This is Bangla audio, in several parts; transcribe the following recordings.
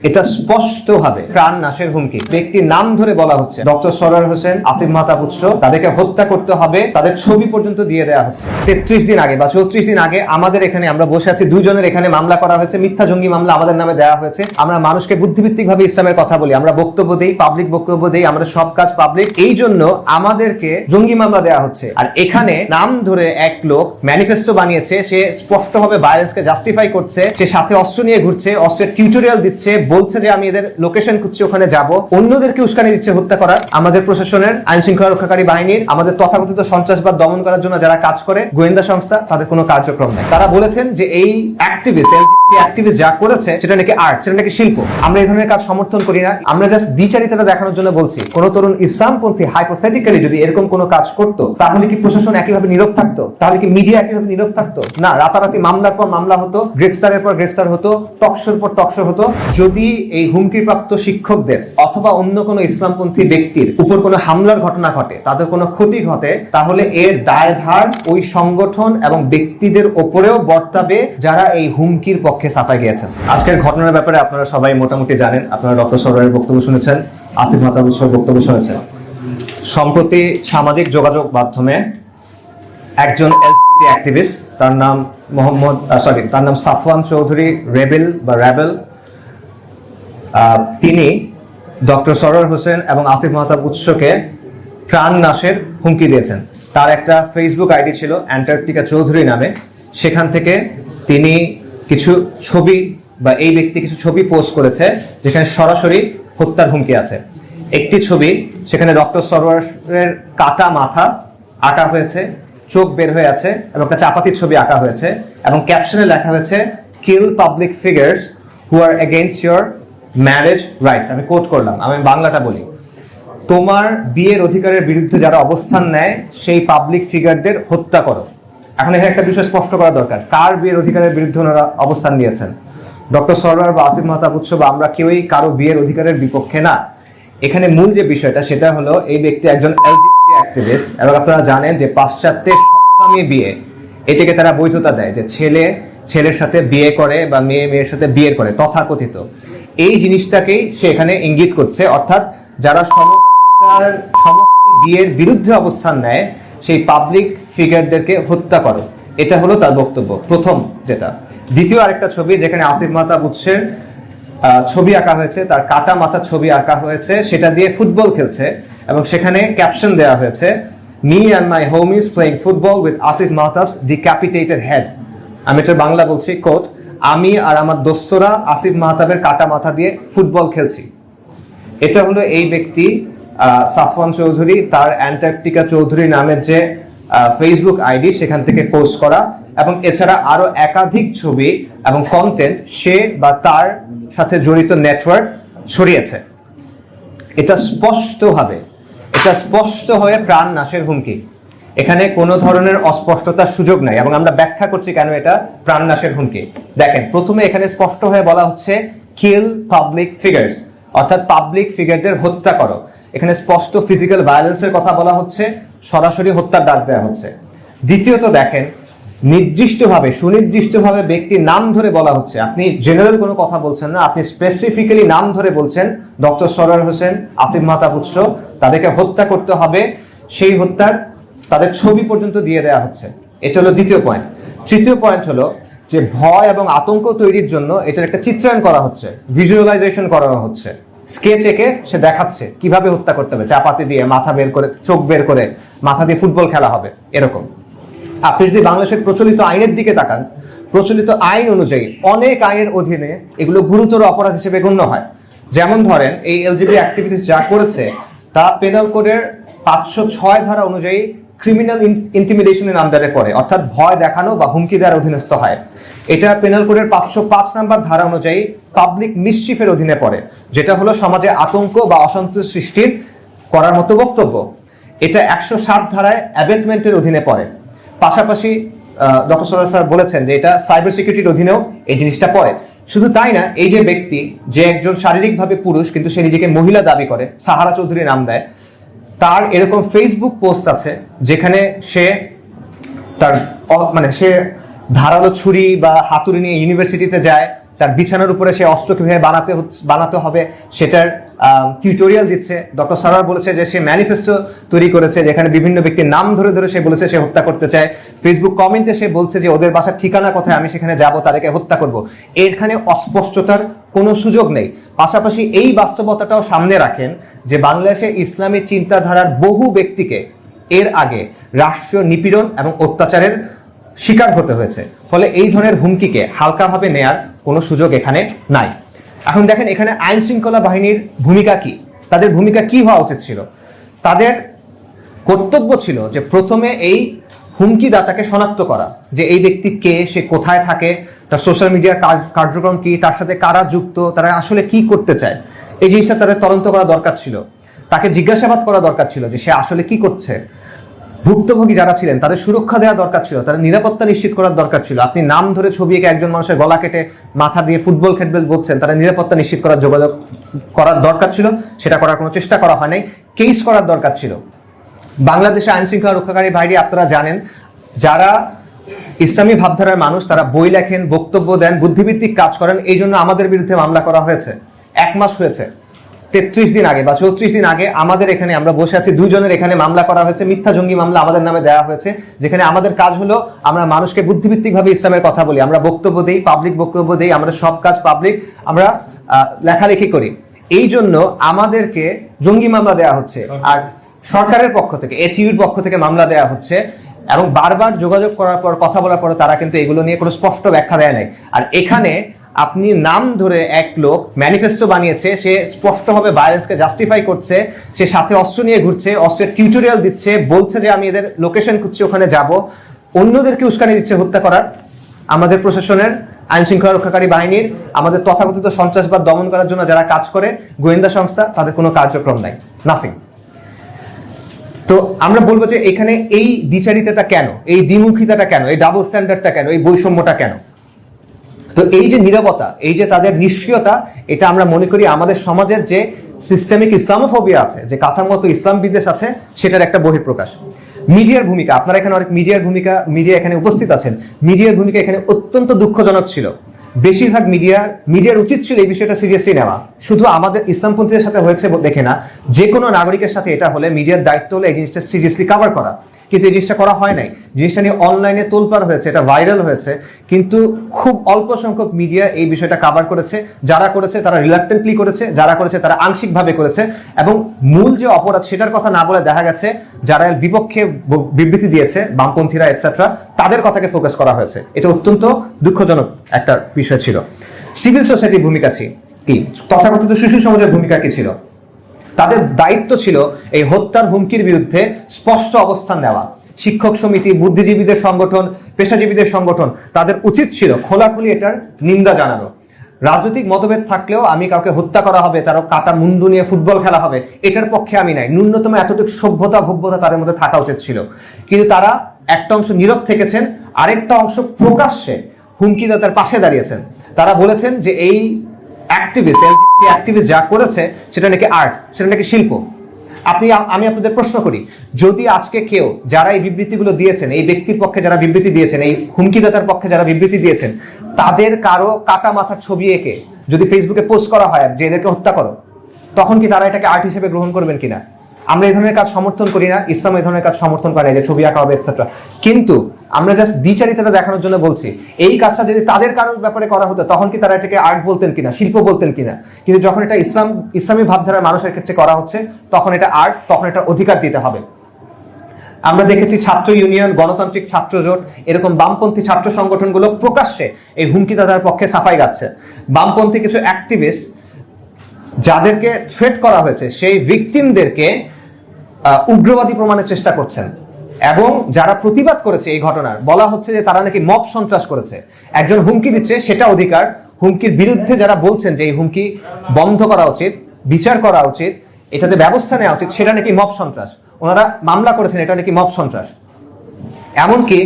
এটা স্পষ্টভাবে প্রাণ নাশের হুমকি। ব্যক্তির নাম ধরে বলা হচ্ছে ডক্টর সরওয়ার হোসেন, আসিফ মাহতাব উৎস, তাদেরকে হত্যা করতে হবে, তাদের ছবি পর্যন্ত দিয়ে দেওয়া হচ্ছে। 33 দিন আগে বা 34 দিন আগে আমাদের এখানে আমরা বসে আছি, দুইজনের এখানে মামলা করা হয়েছে, মিথ্যা জঙ্গি মামলা আমাদের নামে দেওয়া হয়েছে। আমরা মানুষকে বুদ্ধিভিত্তিক ভাবে ইসলামের কথা বলি, আমরা বক্তব্য দেই, পাবলিক বক্তব্য দেই, আমরা সব কাজ পাবলিক, এই জন্য আমাদেরকে জঙ্গি মামলা দেওয়া হচ্ছে। আর এখানে নাম ধরে এক লোক ম্যানিফেস্টো বানিয়েছে, সে স্পষ্টভাবে ভায়োলেন্সকে জাস্টিফাই করছে, সে সাথে অস্ত্র নিয়ে ঘুরছে, অস্ত্রের টিউটোরিয়াল দিচ্ছে, বলছে যে আমি এদের লোকেশন খুঁজছি, ওখানে যাব, অন্যদেরকে উস্কানি দিচ্ছে হত্যা করার। আমাদের প্রশাসনের, আইন শৃঙ্খলা রক্ষাকারী বাহিনীর, আমাদের তথাকথিত সন্ত্রাসবাদ দমন করার জন্য যারা কাজ করে গোয়েন্দা সংস্থা, তাদের কোনো কার্যক্রম নেই। তারা বলেছেন যে এই অ্যাক্টিভিস্ট যা করেছে সেটা নাকি আর্ট, সেটা নাকি শিল্প। আমরা এই ধরনের কাজ সমর্থন করি না, আমরা জাস্ট দ্বিচারিতাটা দেখানোর জন্য বলছি। কোন তরুণ ইসলামপন্থী হাইপোথেটিক্যালি যদি এরকম কোনো কাজ করতো, তাহলে কি প্রশাসন একইভাবে নীরব থাকতো? তাহলে কি মিডিয়া একইভাবে নীরব থাকতো? না, রাতারাতি মামলার পর মামলা হতো, গ্রেফতারের পর গ্রেফতার হতো, টকশোর পর টকশো হতো। যদি এই হুমকিপ্রাপ্ত শিক্ষকদের অথবা অন্য কোনো ইসলামপন্থী ব্যক্তির উপর কোনো হামলার ঘটনা ঘটে, তাদের কোনো ক্ষতি ঘটে, তাহলে এর দায়ভার ওই সংগঠন এবং ব্যক্তিদের ওপরেও বর্তাবে যারা এই হুমকির পক্ষে সাফাই গিয়েছেন। আজকের ঘটনার ব্যাপারে আপনারা সবাই মোটামুটি জানেন, আপনারা ডক্টর সরওয়ারের বক্তব্য শুনেছেন, আসিফ মাহতাব উৎসের বক্তব্য শুনেছেন। সম্প্রতি সামাজিক যোগাযোগ মাধ্যমে একজন এলজিবিটি অ্যাক্টিভিস্ট, তার নাম সাফওয়ান চৌধুরী রেবেল, তিনি ডক্টর সরওয়ার হোসেন এবং আসিফ মাহতাব উৎসকে প্রাণ নাশের হুমকি দিয়েছেন। তার একটা ফেসবুক আইডি ছিল অ্যান্টার্কটিকা চৌধুরী নামে, সেখান থেকে তিনি কিছু ছবি বা এই ব্যক্তি কিছু ছবি পোস্ট করেছে যেখানে সরাসরি হত্যার হুমকি আছে। একটি ছবি, সেখানে ডক্টর সরওয়ারের কাটা মাথা আঁকা হয়েছে, চোখ বের হয়ে আছে এবং একটা চাপাতির ছবি আঁকা হয়েছে এবং ক্যাপশনে লেখা হয়েছে kill public figures who are against your marriage rights. আমি কোট করলাম, আমি বাংলাটা বলি, তোমার বিয়ের অধিকারের বিরুদ্ধে যারা অবস্থান নেয় সেই পাবলিক ফিগারদের হত্যা করো। এখন এখানে একটা বিষয় স্পষ্ট করা দরকার, কার বিয়ের অধিকারের বিরুদ্ধে ওনারা অবস্থান নিয়েছেন। ডক্টর সরওয়ার বা আসিফ মাহতাব উৎস বা আমরা কেউই কারো বিয়ের অধিকারের বিপক্ষে না। এখানে মূল যে বিষয়টা সেটা হলো এই ব্যক্তি একজন এলজিবিটি অ্যাক্টিভিস্ট এবং আপনারা জানেন যে পাশ্চাত্যের সমকামী বিয়ে, এটাকে তারা বৈধতা দেয় যে ছেলে ছেলের সাথে বিয়ে করে বা মেয়ে মেয়ের সাথে বিয়ে করে, তথাকথিত এই জিনিসটাকেই সে এখানে ইঙ্গিত করছে। অর্থাৎ যারা সমকামী বিয়ের বিরুদ্ধে অবস্থান নেয় সেই পাবলিক ফিগারদেরকে হত্যা করো, এটা হলো তার বক্তব্য প্রথম যেটা। দ্বিতীয় আরেকটা ছবি যেখানে আসিফ মাহতাব উৎসের ছবি আঁকা হয়েছে, তার কাটা মাথার ছবি আঁকা হয়েছে, সেটা দিয়ে ফুটবল খেলছে এবং সেখানে ক্যাপশন দেওয়া হয়েছে me and my homies playing football with Asif Mahtab's decapitated head. আমি এটা বাংলা বলছি, কোট, আমি আর আমার দোস্তরা আসিফ মাহতাবের কাটা মাথা দিয়ে ফুটবল খেলছি। এটা হলো এই ব্যক্তি সাফওয়ান চৌধুরী, তার অ্যান্টার্কটিকা চৌধুরী নামের যে ফেসবুক আইডি, সেখান থেকে পোস্ট করা এবং এছাড়া আরো একাধিক ছবি এবং কন্টেন্ট সে বা তার সাথে জড়িত নেটওয়ার্ক ছড়িয়েছে। এটা স্পষ্ট হয়ে প্রাণ নাশের হুমকি। এখানে কোনো ধরনের অস্পষ্টতার সুযোগ নাই এবং আমরা ব্যাখ্যা করছি কেন এটা প্রাণ নাশের হুমকি। দেখেন, প্রথমে এখানে স্পষ্ট হয়ে বলা হচ্ছে কিল পাবলিক ফিগার্স, অর্থাৎ পাবলিক ফিগারদের হত্যা করো। এখানে স্পষ্ট ফিজিক্যাল ভায়োলেন্সের কথা বলা হচ্ছে, সরাসরি হত্যার ডাক দেওয়া হচ্ছে। দ্বিতীয়ত দেখেন, সুনির্দিষ্টভাবে ব্যক্তির নাম ধরে বলা হচ্ছে। আপনি জেনারেল কোনো কথা বলছেন না, আপনি স্পেসিফিক্যালি নাম ধরে বলছেন ডক্টর সরওয়ার হোসেন, আসিফ মাহতাব উৎস, তাদেরকে হত্যা করতে হবে, সেই হত্যার তাদের ছবি পর্যন্ত দিয়ে দেওয়া হচ্ছে। এটা হলো দ্বিতীয় পয়েন্ট। তৃতীয় পয়েন্ট হলো যে ভয় এবং আতঙ্ক তৈরির জন্য এটার একটা চিত্রায়ন করা হচ্ছে, ভিজুয়ালাইজেশন করানো হচ্ছে। স্কেচ এঁকে সে দেখাচ্ছে কিভাবে হত্যা করতে হবে, চাপাতি দিয়ে, মাথা বের করে, চোখ বের করে, মাথা দিয়ে ফুটবল খেলা হবে, এরকম। আপনি যদি বাংলাদেশের প্রচলিত আইনের দিকে তাকান, প্রচলিত আইন অনুযায়ী অনেক আইনের অধীনে এগুলো গুরুতর অপরাধ হিসেবে গণ্য হয়। যেমন ধরেন, এই এলজিবিটি অ্যাক্টিভিটিস যা করেছে তা পেনাল কোডের 506 ধারা অনুযায়ী ক্রিমিনাল ইন্টিমিডেশনের আন্ডারে পড়ে, অর্থাৎ ভয় দেখানো বা হুমকি দেওয়ার অধীনস্থ হয়। এটা পেনাল কোডের 505 নাম্বার ধারা অনুযায়ী পাবলিক মিসচিফের অধীনে পড়ে, যেটা হলো সমাজে আতঙ্ক বা অসন্তোষ সৃষ্টির করার মতো বক্তব্য। এটা 107 ধারায় অ্যাবেটমেন্টের অধীনে পড়ে। পাশাপাশি ডক্টর সরওয়ার স্যার বলেছেন যে এটা সাইবার সিকিউরিটির অধীনেও এই জিনিসটা পড়ে। শুধু তাই না, এই যে ব্যক্তি, যে একজন শারীরিকভাবে পুরুষ কিন্তু সে নিজেকে মহিলা দাবি করে, সাহারা চৌধুরী নাম দেয়, তার এরকম ফেসবুক পোস্ট আছে যেখানে সে তার সে ধারালো ছুরি বা হাতুড়ি নিয়ে ইউনিভার্সিটিতে যায়, তার বিছানার উপরে সে অস্ত্র কিভাবে বানাতে হবে সেটার টিউটোরিয়াল দিচ্ছে। ডক্টর সরোয়ার বলেছে যে সে ম্যানিফেস্টো তৈরি করেছে, যেখানে বিভিন্ন ব্যক্তির নাম ধরে ধরে সে বলেছে সে হত্যা করতে চায়। ফেসবুক কমেন্টে সে বলছে যে ওদের বাসার ঠিকানা কোথায়, আমি সেখানে যাব, তাদেরকে হত্যা করব। এখানে অস্পষ্টতার কোনো সুযোগ নেই। পাশাপাশি এই বাস্তবতাটাও সামনে রাখেন যে বাংলাদেশে ইসলামী চিন্তাধারার বহু ব্যক্তিকে এর আগে রাষ্ট্রীয় নিপীড়ন এবং অত্যাচারের শিকার হতে হয়েছে। ফলে এই ধরনের হুমকিকে হালকাভাবে নেয়ার কোনো সুযোগ এখানে নাই। এখন দেখেন এখানে আইন শৃঙ্খলা বাহিনীর ভূমিকা কি, তাদের ভূমিকা কি হওয়া উচিত ছিল। তাদের কর্তব্য ছিল যে প্রথমে এই হুমকিদাতাকে শনাক্ত করা, যে এই ব্যক্তি কে, সে কোথায় থাকে, তার সোশ্যাল মিডিয়া কার্যক্রম কি, তার সাথে কারা যুক্ত, তারা আসলে কি করতে চায়, এই জিনিসটা তাদের তদন্ত করা দরকার ছিল। তাকে জিজ্ঞাসাবাদ করা দরকার ছিল যে সে আসলে কি করছে। ভুক্তভোগী যারা ছিলেন তাদের সুরক্ষা দেওয়া দরকার ছিল, তাদের নিরাপত্তা নিশ্চিত করার দরকার ছিল। আপনি নাম ধরে ছবি এঁকে একজন মানুষের গলা কেটে মাথা দিয়ে ফুটবল খেলবে বলছেন, তাদের নিরাপত্তা নিশ্চিত করার যোগাযোগ করার দরকার ছিল, সেটা করার কোনো চেষ্টা করা হয় নাই। কেস করার দরকার ছিল। বাংলাদেশে আইন শৃঙ্খলা রক্ষাকারী বাহিনী আপনারা জানেন, যারা ইসলামী ভাবধারার মানুষ, তারা বই লেখেন, বক্তব্য দেন, বুদ্ধিভিত্তিক কাজ করেন। এই জন্য আমাদের বিরুদ্ধে মামলা করা হয়েছে। 1 মাস হয়েছে, 33 দিন আগে বা 34 দিন আগে আমাদের এখানে, আমরা বসে আছি, 2 জনের এখানে মামলা করা হয়েছে, মিথ্যা জঙ্গি মামলা আমাদের নামে দেওয়া হয়েছে। যেখানে আমাদের কাজ হলো আমরা মানুষকে বুদ্ধিভিত্তিকভাবে ইসলামের কথা বলি, আমরা বক্তব্য দিই, পাবলিক বক্তব্য দিই, আমরা সব কাজ পাবলিক, আমরা লেখালেখি করি। এই জন্য আমাদেরকে জঙ্গি মামলা দেওয়া হচ্ছে। আর সরকারের পক্ষ থেকে, এটিইউর পক্ষ থেকে মামলা দেওয়া হচ্ছে। এবং বারবার যোগাযোগ করার পর, কথা বলার পরে তারা কিন্তু এগুলো নিয়ে কোনো স্পষ্ট ব্যাখ্যা দেয় নাই। আর এখানে আপনি নাম ধরে এক লোক ম্যানিফেস্টো বানিয়েছে, সে স্পষ্টভাবে ভায়োলেন্সকে জাস্টিফাই করছে, সে সাথে অস্ত্র নিয়ে ঘুরছে, অস্ত্রের টিউটোরিয়াল দিচ্ছে, বলছে যে আমি এদের লোকেশন খুঁজছি, ওখানে যাব, অন্যদেরকে উস্কানি দিচ্ছে হত্যা করার। আমাদের প্রশাসনের, আইন শৃঙ্খলা রক্ষাকারী বাহিনীর, আমাদের তথাকথিত সন্ত্রাসবাদ দমন করার জন্য যারা কাজ করে গোয়েন্দা সংস্থা, তাদের কোনো কার্যক্রম নাই, নাথিং। তো আমরা বলবো যে এখানে এই দ্বিচারিতাটা কেন, এই দ্বিমুখিতাটা কেন, এই ডাবল স্ট্যান্ডার্ডটা কেন, এই বৈষম্যটা কেন। তো এই যে নীরবতা, এই যে তাদের নিষ্ক্রিয়তা, এটা আমরা মনে করি আমাদের সমাজের যে সিস্টেমিক ইসলামোফোবিয়া আছে, যে কাঠামোগত ইসলাম বিদ্বেষ আছে, সেটার একটা বহিঃপ্রকাশ। মিডিয়ার ভূমিকা, আপনারা এখানে অনেক মিডিয়া এখানে উপস্থিত আছেন, মিডিয়ার ভূমিকা এখানে অত্যন্ত দুঃখজনক ছিল। বেশিরভাগ মিডিয়ার উচিত ছিল এই বিষয়টা সিরিয়াসলি নেওয়া। শুধু আমাদের ইসলামপন্থীদের সাথে হয়েছে দেখে না, যে কোনো নাগরিকের সাথে এটা হলে মিডিয়ার দায়িত্ব হলে এই জিনিসটা সিরিয়াসলি কভার করা। কিন্তু এই জিনিসটা করা হয় নাই। জিনিসটা নিয়ে অনলাইনে তোলপাড় হয়েছে, এটা ভাইরাল হয়েছে, কিন্তু খুব অল্প সংখ্যক মিডিয়া এই বিষয়টা কভার করেছে। যারা করেছে তারা রিলাক্টেন্টলি করেছে, যারা করেছে তারা আংশিকভাবে করেছে। এবং মূল যে অপরাধ সেটার কথা না বলে দেখা গেছে যারা এর বিপক্ষে বিবৃতি দিয়েছে, বামপন্থীরা এটসেট্রা, তাদের কথাকে ফোকাস করা হয়েছে। এটা অত্যন্ত দুঃখজনক একটা বিষয় ছিল। সিভিল সোসাইটির ভূমিকা কি, তথাকথিত শিশু সমাজের ভূমিকা কি ছিল? তাদের দায়িত্ব ছিল এই হত্যার হুমকির বিরুদ্ধে স্পষ্ট অবস্থান নেওয়া। শিক্ষক সমিতি, বুদ্ধিজীবীদের সংগঠন, পেশাজীবীদের সংগঠন, তাদের উচিত ছিল খোলাখুলি এটার নিন্দা জানানো। রাজনৈতিক মতভেদ থাকলেও আমি কাউকে হত্যা করা হবে, তারও কাটা মুন্ডু নিয়ে ফুটবল খেলা হবে, এটার পক্ষে আমি নাই। ন্যূনতম এতটুকু সভ্যতা ভব্যতা তাদের মধ্যে থাকা উচিত ছিল। কিন্তু তারা একটা অংশ নীরব থেকেছেন, আরেকটা অংশ প্রকাশ্যে হুমকিদাতার পাশে দাঁড়িয়েছেন। তারা বলেছেন যে এই অ্যাক্টিভিস্ট যা করেছে সেটা নাকি আর্ট, সেটা নাকি শিল্প। আমি আপনাদের প্রশ্ন করি, যদি আজকে কেউ যারা এই বিবৃতিগুলো দিয়েছেন, এই ব্যক্তির পক্ষে যারা বিবৃতি দিয়েছেন, এই হুমকিদাতার পক্ষে যারা বিবৃতি দিয়েছেন, তাদের কারো কাটা মাথার ছবি এঁকে যদি ফেসবুকে পোস্ট করা হয় যে এদেরকে হত্যা করো, তখন কি তারা এটাকে আর্ট হিসেবে গ্রহণ করবেন কিনা? আমরা এই ধরনের কাজ সমর্থন করি না, ইসলাম এই ধরনের কাজ সমর্থন করে না, যে ছবি আঁকা হবে এটসেট্রা। কিন্তু আমরা জাস্ট দ্বিচারিতাটা দেখানোর জন্য বলছি, এই কাজটা যদি তাদের কারোর ব্যাপারে করা হতো তখন কি তারা এটাকে আর্ট বলতেন কিনা, শিল্প বলতেন কিনা? কিন্তু যখন এটা ইসলামী ভাবধারার মানুষের ক্ষেত্রে করা হচ্ছে, তখন এটা আর্ট, তখন এটা অধিকার দিতে হবে। আমরা দেখেছি ছাত্র ইউনিয়ন, গণতান্ত্রিক ছাত্র জোট, এরকম বামপন্থী ছাত্র সংগঠনগুলো প্রকাশ্যে এই হুমকিদাতার পক্ষে সাফাই গাচ্ছে। বামপন্থী কিছু অ্যাক্টিভিস্ট যাদেরকে থ্রেট করা হয়েছে, সেই ভিকটিমদেরকে উগ্রবাদী প্রমাণের চেষ্টা করছেন। এবং যারা প্রতিবাদ করেছে এই ঘটনার, বলা হচ্ছে যে তারা নাকি মব সন্ত্রাস করেছে। একজন হুমকি দিচ্ছে, সেটা অধিকার। হুমকির বিরুদ্ধে যারা বলছেন যে এই হুমকি বন্ধ করা উচিত, বিচার করা উচিত, এটাতে ব্যবস্থা নেওয়া উচিত, সেটা নাকি মব সন্ত্রাস। ওনারা মামলা করেছেন এটা নাকি মব সন্ত্রাস। এমনকি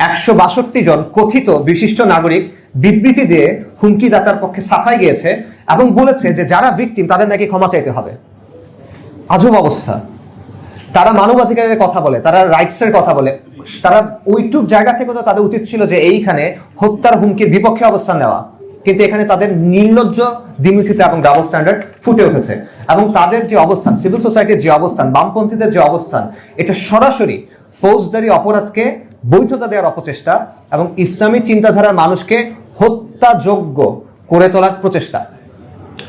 162 জন কথিত বিশিষ্ট নাগরিক বিবৃতি দিয়ে হুমকিদাতার পক্ষে সাফাই গিয়েছে এবং বলেছে যে যারা ভিকটিম তাদের নাকি ক্ষমা চাইতে হবে। আজব অবস্থা। তারা মানবাধিকারের কথা বলে, তারা রাইটসের কথা বলে, তারা ওইটুক জায়গা থেকে তো তাদের উচিত ছিল যে এইখানে হত্যার হুমকির বিপক্ষে অবস্থান নেওয়া। কিন্তু এখানে তাদের নির্লজ্জ দ্বিমুখিতা এবং ডাবল স্ট্যান্ডার্ড ফুটে উঠেছে। এবং তাদের যে অবস্থান, সিভিল সোসাইটির যে অবস্থান, বামপন্থীদের যে অবস্থান, এটা সরাসরি ফৌজদারি অপরাধকে বৈধতা দেওয়ার অপচেষ্টা এবং ইসলামী চিন্তাধারার মানুষকে হত্যাযোগ্য করে তোলার প্রচেষ্টা।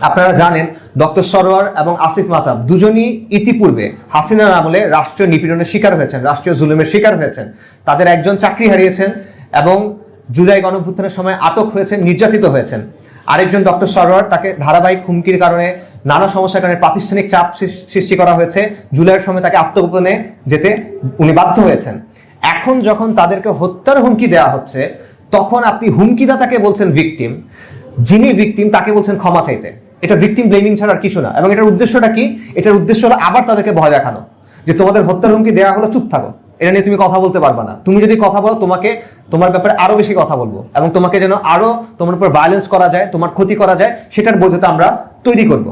আপনারা জানেন ডক্টর সরোয়ার এবং আসিফ মাহতাব দুজনই ইতিপূর্বে হাসিনার আমলে রাষ্ট্রীয় নিপীড়নের শিকার হয়েছেন, রাষ্ট্রীয় জুলুমের শিকার হয়েছেন। তাদের একজন চাকরি হারিয়েছেন এবং জুলাই গণঅভ্যুত্থানের সময় আটক হয়েছেন, নির্যাতিত হয়েছেন। আরেকজন ডক্টর সরোয়ার, তাকে ধারাবাহিক হুমকির কারণে, নানা সমস্যার কারণে প্রাতিষ্ঠানিক চাপ সৃষ্টি করা হয়েছে, জুলাইয়ের সময় তাকে আত্মগোপনে যেতে উনি বাধ্য হয়েছেন। এখন যখন তাদেরকে হত্যার হুমকি দেওয়া হচ্ছে, তখন আপনি হুমকিদাতাকে বলছেন ভিকটিম, যিনি ভিকটিম তাকে বলছেন ক্ষমা চাইতে। এটা ভিকটিম ব্লেমিং ছাড়া আর কিছু না। এবং এটার উদ্দেশ্যটা কি? এটার উদ্দেশ্য হলো আবার তাদেরকে ভয় দেখানো, যে তোমাদের হত্যার হুমকি দেওয়া হলো, চুপ থাকো, এটা নিয়ে তুমি কথা বলতে পারবা না। তুমি যদি কথা বলো, তোমাকে তোমার ব্যাপারে আরো বেশি কথা বলবো এবং তোমাকে যেন আরো তোমার উপর ভায়োলেন্স করা যায়, তোমার ক্ষতি করা যায়, সেটার বৈধতা আমরা তৈরি করব।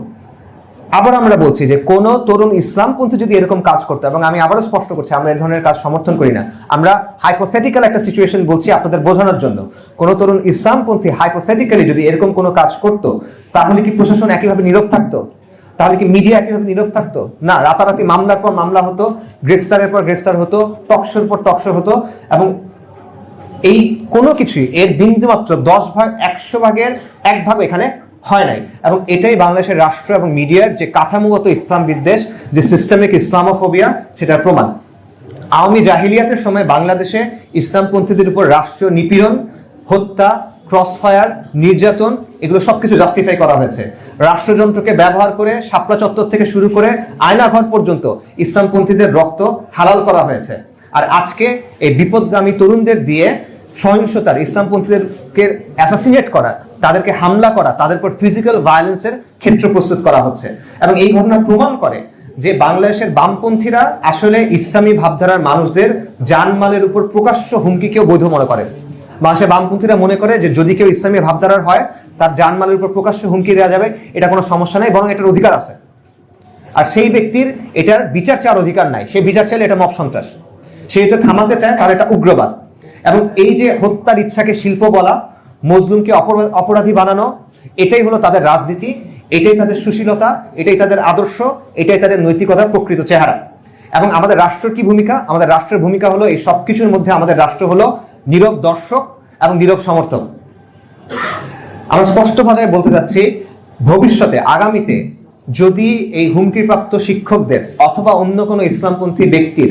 আবার আমরা বলছি যে কোন তরুণ ইসলামপন্থী যদি এরকম কাজ করতো, এবং আমি আবারও স্পষ্ট করছি আমরা এই ধরনের কাজ সমর্থন করি না, আমরা হাইপোথেটিক্যাল একটা সিচুয়েশন বলছি আপনাদের বোঝানোর জন্য। কোন তরুণ ইসলামপন্থী হাইপোথেটিক্যালি যদি এরকম কোনো কাজ করতো, তাহলে কি প্রশাসন একইভাবে নীরব থাকতো? তাহলে কি মিডিয়া একইভাবে নীরব থাকতো? না, রাতারাতি মামলার পর মামলা হতো, গ্রেফতারের পর গ্রেফতার হতো, টকশোর পর টকশো হতো। এবং এই কোনো কিছুই এর বিন্দুমাত্র 10 ভাগ 100 ভাগের 1 ভাগ এখানে হয় নাই। এবং এটাই বাংলাদেশের রাষ্ট্র এবং মিডিয়ার যে কাঠামোগত ইসলাম বিদ্বেষ, যে সিস্টেমিক ইসলামোফোবিয়া, সেটার প্রমাণ। আওয়ামী জাহিলিয়াতের সময় বাংলাদেশে ইসলামপন্থীদের উপর রাষ্ট্রীয় নিপীড়ন, হত্যা, ক্রসফায়ার, নির্যাতন, এগুলো সবকিছু জাস্টিফাই করা হয়েছে। রাষ্ট্রযন্ত্রকে ব্যবহার করে শাপলা চত্বর থেকে শুরু করে আয়নাঘর পর্যন্ত ইসলামপন্থীদের রক্ত হালাল করা হয়েছে। আর আজকে এই বিপদগামী তরুণদের দিয়ে সহিংসতার, ইসলামপন্থীদেরকে অ্যাসাসিনেট করা, তাদেরকে হামলা করা, তাদের উপর ফিজিক্যাল ভায়োলেন্সের ক্ষেত্র প্রস্তুত করা হচ্ছে। এবং এই ঘটনা প্রমাণ করে যে বাংলাদেশের বামপন্থীরা আসলে ইসলামী ভাবধারার মানুষদের জানমালের উপর প্রকাশ্য হুমকিকেও বৈধ মনে করে। বাংলাদেশের বামপন্থীরা মনে করে যে যদি কেউ ইসলামী ভাবধারার হয়, তার জানমালের উপর প্রকাশ্য হুমকি দেওয়া যাবে, এটা কোনো সমস্যা নাই, বরং এটার অধিকার আছে। আর সেই ব্যক্তির এটার বিচার চাওয়ার অধিকার নাই। সে বিচার চাইলে এটা মব সন্ত্রাস, সে এটা থামাতে চায়, তাহলে এটা উগ্রবাদ। এবং এই যে হত্যার ইচ্ছাকে শিল্প বলা, মজলুমকে অপরাধী বানানো, এটাই হলো তাদের রাজনীতি, এটাই তাদের সুশীলতা, এটাই তাদের আদর্শ, এটাই তাদের নৈতিকতার প্রকৃত চেহারা। এবং আমাদের রাষ্ট্রের কি ভূমিকা? আমাদের রাষ্ট্রের ভূমিকা হলো এই সবকিছুর মধ্যে আমাদের রাষ্ট্র হলো নীরব দর্শক এবং নীরব সমর্থক। আমরা স্পষ্ট ভাষায় বলতে চাচ্ছি, ভবিষ্যতে আগামীতে যদি এই হুমকিপ্রাপ্ত শিক্ষকদের অথবা অন্য কোনো ইসলামপন্থী ব্যক্তির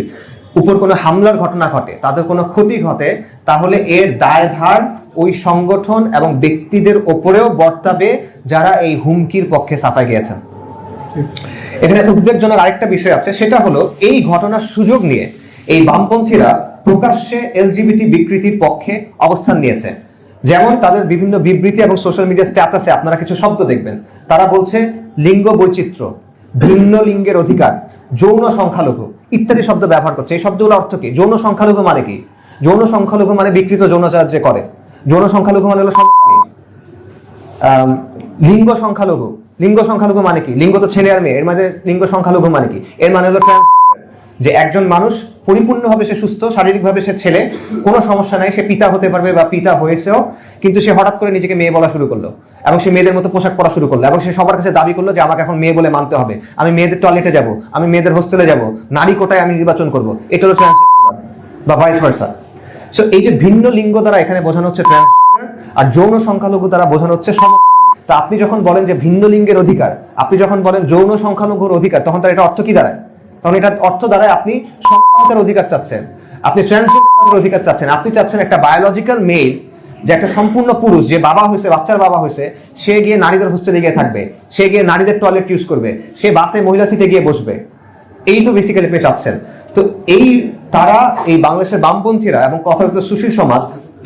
উপর কোনো হামলার ঘটনা ঘটে, তাদের কোনো ক্ষতি ঘটে, তাহলে এর দায়ভার ওই সংগঠন এবং ব্যক্তিদের ওপরেও বর্তাবে যারা এই হুমকির পক্ষে সাফাই গিয়েছেন। এখানে উদ্বেগজনক আরেকটা বিষয় আছে, সেটা হলো এই ঘটনার সুযোগ নিয়ে এই বামপন্থীরা প্রকাশ্যে এলজিবিটি বিকৃতির পক্ষে অবস্থান নিয়েছে। যেমন তাদের বিভিন্ন বিবৃতি এবং সোশ্যাল মিডিয়া স্ট্যাটাসে আপনারা কিছু শব্দ দেখবেন, তারা বলছে লিঙ্গ বৈচিত্র্য, ভিন্ন লিঙ্গের অধিকার, যৌন সংখ্যালঘু ইত্যাদি শব্দ ব্যবহার করছে। এই শব্দগুলো অর্থ কি? যৌন সংখ্যালঘু মানে কি? যৌন সংখ্যালঘু মানে বিকৃত যৌনাচার যে করে। যৌন সংখ্যালঘু মানে হলো সমকামী। লিঙ্গ সংখ্যালঘু, লিঙ্গ সংখ্যালঘু মানে কি? লিঙ্গ তো ছেলে আর মেয়ে, এর মানে লিঙ্গ সংখ্যালঘু মানে কি? এর মানে হলো ট্রান্সজেন্ডার, যে একজন মানুষ পরিপূর্ণভাবে সে সুস্থ, শারীরিকভাবে সে ছেলে, কোনো সমস্যা নাই, সে পিতা হতে পারবে বা পিতা হয়েছেও, কিন্তু সে হঠাৎ করে নিজেকে মেয়ে বলা শুরু করলো এবং সে মেয়েদের মতো পোশাক পরা শুরু করলো এবং সে সবার কাছে দাবি করলো যে আমাকে এখন মেয়ে বলে মানতে হবে, আমি মেয়েদের টয়লেটে যাব, আমি মেয়েদের হোস্টেলে যাব, নারী কোটায় আমি নির্বাচন করব। এটা হলো ট্রান্সজেন্ডার বা ভাইস ভার্সা। সো এই যে ভিন্ন লিঙ্গ দ্বারা এখানে বোঝানো হচ্ছে ট্রান্সজেন্ডার, আর যৌন সংখ্যালঘু দ্বারা বোঝানো হচ্ছে সমকামী। তা আপনি যখন বলেন যে ভিন্ন লিঙ্গের অধিকার, আপনি যখন বলেন যৌন সংখ্যালঘুর অধিকার, তখন তার এটা অর্থ কি দাঁড়ায়? তখন এটা অর্থ দাঁড়ায় আপনি সমকামিতার অধিকার চাচ্ছেন, আপনি ট্রান্সজেন্ডার অধিকার চাচ্ছেন, আপনি চাচ্ছেন একটা বায়োলজিক্যাল মেল, যে একটা সম্পূর্ণ পুরুষ, যে বাবা হয়েছে, বাচ্চার বাবা হয়েছে, সে গিয়ে নারীদের হোস্টেলে গিয়ে থাকবে, সে গিয়ে নারীদের টয়লেট ইউজ করবে, সে বাসে মহিলা সিটে গিয়ে বসবে। এই তো বেসিক্যালি আপনি চাচ্ছেন। তো এই তারা, এই বাংলাদেশের বামপন্থীরা এবং তথাকথিত সুশীল সমাজ,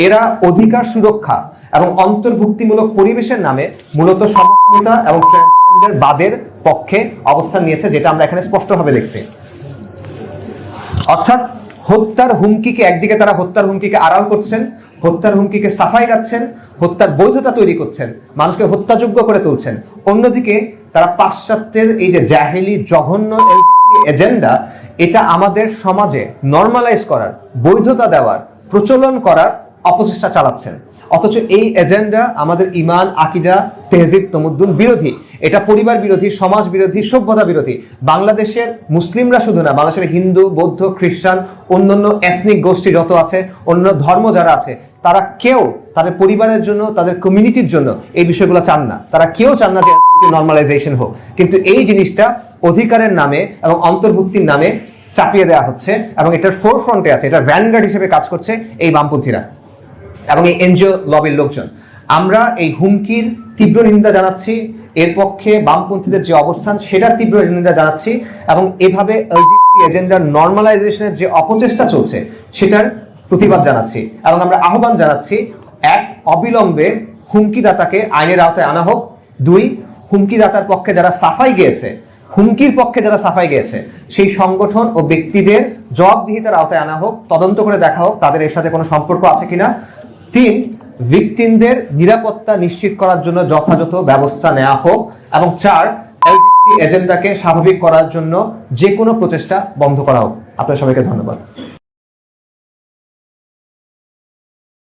এরা অধিকার সুরক্ষা এবং অন্তর্ভুক্তিমূলক পরিবেশের নামে মূলত সমকামিতা এবং ট্রান্সজেন্ডার বাদের পক্ষে অবস্থান নিয়েছে, যেটা আমরা এখানে স্পষ্টভাবে দেখছি। অর্থাৎ হত্যার হুমকিকে, একদিকে তারা হত্যার হুমকিকে আড়াল করছেন, হত্যার হুমকিকে সাফাই গাচ্ছেন, হত্যার বৈধতা তৈরি করছেন, মানুষকে হত্যাযোগ্য করে তুলছেন। অন্যদিকে তারা পাশ্চাত্যের এই যে জাহেলি জঘন্য এলজিবিটি এজেন্ডা, এটা আমাদের সমাজে নর্মালাইজ করার, বৈধতা দেওয়ার, প্রচলন করার অপচেষ্টা চালাচ্ছেন। অথচ এই এজেন্ডা আমাদের ইমান, আকিদা, তেহজিব, তমুদ্দুন বিরোধী, এটা পরিবার বিরোধী, সমাজ বিরোধী, সভ্যতা বিরোধী। বাংলাদেশের মুসলিমরা শুধু না, বাংলাদেশের হিন্দু, বৌদ্ধ, খ্রিস্টান, অন্যান্য এথনিক গোষ্ঠী যত আছে, অন্য ধর্ম যারা আছে, তারা কেউ তাদের পরিবারের জন্য, তাদের কমিউনিটির জন্য এই বিষয়গুলো চান না। তারা কেউ চান না যে নর্মালাইজেশন হোক, কিন্তু এই জিনিসটা অধিকারের নামে এবং অন্তর্ভুক্তির নামে চাপিয়ে দেওয়া হচ্ছে, এবং এটার ফোরফ্রন্টে আছে, এটার ভ্যানগার্ড হিসেবে কাজ করছে এই বামপন্থীরা এবং এই এনজিও লবির লোকজন। আমরা এই হুমকির তীব্র নিন্দা জানাচ্ছি, এর পক্ষে বামপন্থীদের যে অবস্থান সেটার তীব্র নিন্দা জানাচ্ছি, এবং এভাবে এলজিবিটি এজেন্ডার নর্মালাইজেশনের যে অপচেষ্টা চলছে সেটার প্রতিবাদ জানাচ্ছি, এবং আমরা আহ্বান জানাচ্ছি, এক, অবিলম্বে হুমকিদাতাকে আইনের আওতায় আনা হোক। দুই, হুমকিদাতার পক্ষে যারা সাফাই গিয়েছে, হুমকির পক্ষে যারা সাফাই গিয়েছে, সেই সংগঠন ও ব্যক্তিদের জবাবদিহিতার আওতায় আনা হোক, তদন্ত করে দেখা হোক তাদের এর সাথে কোনো সম্পর্ক আছে কিনা। তিন, ভিকটিমদের নিরাপত্তা নিশ্চিত করার জন্য যথাযথ ব্যবস্থা নেওয়া হোক। এবং চার, এলজিবিটি এজেন্ডাকে স্বাভাবিক করার জন্য যে কোনো প্রচেষ্টা বন্ধ করা হোক। আপনার সবাইকে ধন্যবাদ।